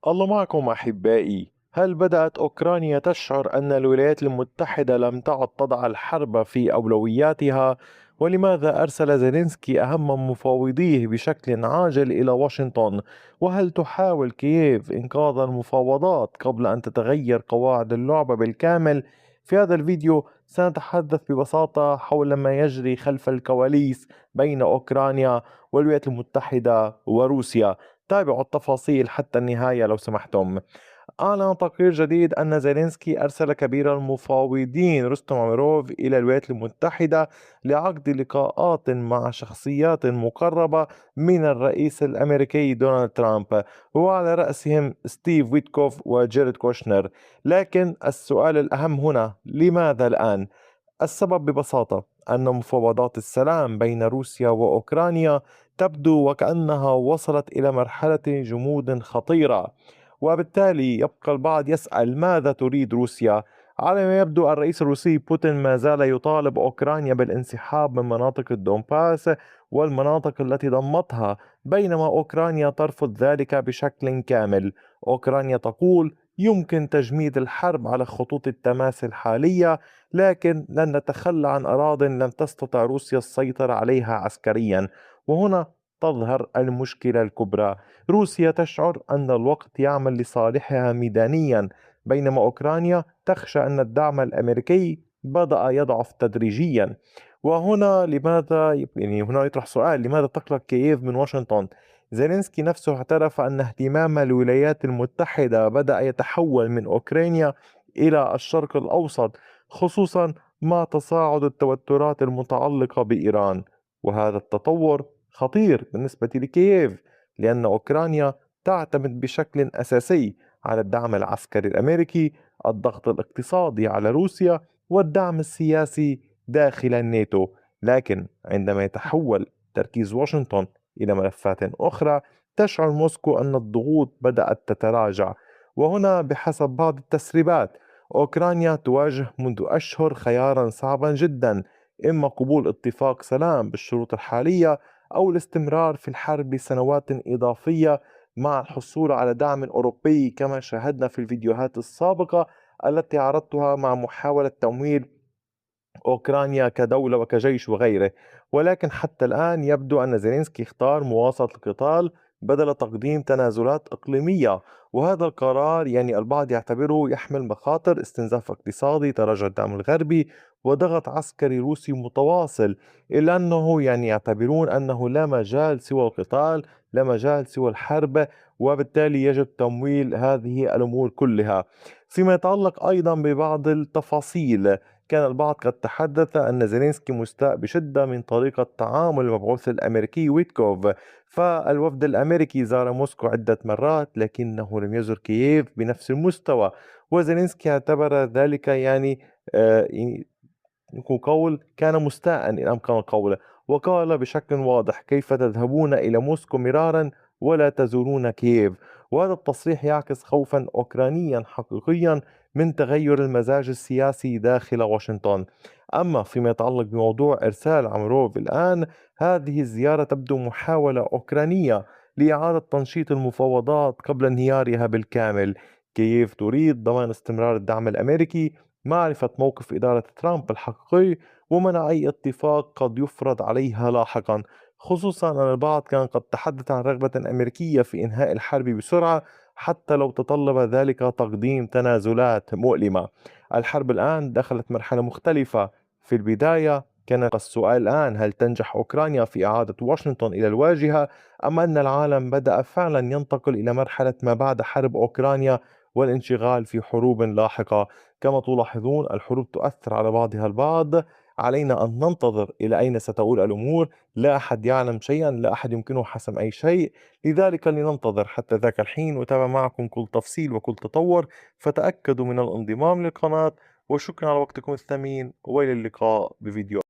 الله معكم أحبائي. هل بدأت أوكرانيا تشعر أن الولايات المتحدة لم تعد تضع الحرب في أولوياتها؟ ولماذا أرسل زيلينسكي أهم مفاوضيه بشكل عاجل إلى واشنطن؟ وهل تحاول كييف إنقاذ المفاوضات قبل أن تتغير قواعد اللعبة بالكامل؟ في هذا الفيديو سنتحدث ببساطة حول ما يجري خلف الكواليس بين أوكرانيا والولايات المتحدة وروسيا. تابعوا التفاصيل حتى النهاية لو سمحتم. أعلن تقرير جديد أن زيلينسكي أرسل كبير المفاوضين رستم أميروف إلى الولايات المتحدة لعقد لقاءات مع شخصيات مقربة من الرئيس الأمريكي دونالد ترامب، وعلى رأسهم ستيف ويتكوف وجيرد كوشنر. لكن السؤال الأهم هنا، لماذا الآن؟ السبب ببساطة أن مفاوضات السلام بين روسيا وأوكرانيا تبدو وكأنها وصلت إلى مرحلة جمود خطيرة، وبالتالي يبقى البعض يسأل ماذا تريد روسيا؟ على ما يبدو الرئيس الروسي بوتين ما زال يطالب أوكرانيا بالانسحاب من مناطق الدونباس والمناطق التي ضمتها، بينما أوكرانيا ترفض ذلك بشكل كامل. أوكرانيا تقول يمكن تجميد الحرب على خطوط التماس الحالية، لكن لن نتخلى عن أراضٍ لم تستطع روسيا السيطرة عليها عسكريا. وهنا تظهر المشكلة الكبرى. روسيا تشعر أن الوقت يعمل لصالحها ميدانيا، بينما أوكرانيا تخشى أن الدعم الأمريكي بدأ يضعف تدريجيا. وهنا لماذا هنا يطرح سؤال، لماذا تقلق كييف من واشنطن؟ زيلينسكي نفسه اعترف أن اهتمام الولايات المتحدة بدأ يتحول من أوكرانيا إلى الشرق الأوسط، خصوصا مع تصاعد التوترات المتعلقة بإيران. وهذا التطور خطير بالنسبة لكييف، لأن أوكرانيا تعتمد بشكل أساسي على الدعم العسكري الأمريكي، الضغط الاقتصادي على روسيا، والدعم السياسي داخل الناتو. لكن عندما يتحول تركيز واشنطن إلى ملفات أخرى، تشعر موسكو أن الضغوط بدأت تتراجع. وهنا بحسب بعض التسريبات أوكرانيا تواجه منذ أشهر خيارا صعبا جدا: إما قبول اتفاق سلام بالشروط الحالية، أو الاستمرار في الحرب لسنوات إضافية مع الحصول على دعم أوروبي كما شاهدنا في الفيديوهات السابقة التي عرضتها مع محاولة تمويل أوكرانيا كدولة وكجيش وغيره. ولكن حتى الآن يبدو أن زيلينسكي اختار مواصلة القتال بدل تقديم تنازلات إقليمية. وهذا القرار البعض يعتبره يحمل مخاطر استنزاف اقتصادي، تراجع الدعم الغربي، وضغط عسكري روسي متواصل، إلا أنه يعتبرون أنه لا مجال سوى القتال، لا مجال سوى الحرب، وبالتالي يجب تمويل هذه الأمور كلها. فيما يتعلق أيضا ببعض التفاصيل، كان البعض قد تحدث أن زيلينسكي مستاء بشدة من طريقة تعامل المبعوث الأمريكي ويتكوف. فالوفد الأمريكي زار موسكو عدة مرات لكنه لم يزر كييف بنفس المستوى. وزيلينسكي اعتبر ذلك يكون قول كان مستاء إن أمكن القول، وقال بشكل واضح: كيف تذهبون إلى موسكو مرارا ولا تزورون كييف؟ وهذا التصريح يعكس خوفا أوكرانيا حقيقيا من تغير المزاج السياسي داخل واشنطن. أما فيما يتعلق بموضوع إرسال عمروف الآن، هذه الزيارة تبدو محاولة أوكرانية لإعادة تنشيط المفاوضات قبل انهيارها بالكامل. كييف تريد ضمان استمرار الدعم الأمريكي، معرفة موقف إدارة ترامب الحقيقي، ومنع أي اتفاق قد يفرض عليها لاحقا، خصوصا أن البعض كان قد تحدث عن رغبة أمريكية في إنهاء الحرب بسرعة حتى لو تطلب ذلك تقديم تنازلات مؤلمة. الحرب الآن دخلت مرحلة مختلفة. في البداية كان السؤال الآن: هل تنجح أوكرانيا في إعادة واشنطن إلى الواجهة، أم أن العالم بدأ فعلا ينتقل إلى مرحلة ما بعد حرب أوكرانيا والانشغال في حروب لاحقة؟ كما تلاحظون الحروب تؤثر على بعضها البعض. علينا أن ننتظر إلى أين ستؤول الأمور. لا أحد يعلم شيئا، لا أحد يمكنه حسم أي شيء. لذلك لننتظر حتى ذاك الحين وتابع معكم كل تفصيل وكل تطور. فتأكدوا من الانضمام للقناة، وشكرا على وقتكم الثمين، وإلى اللقاء بفيديو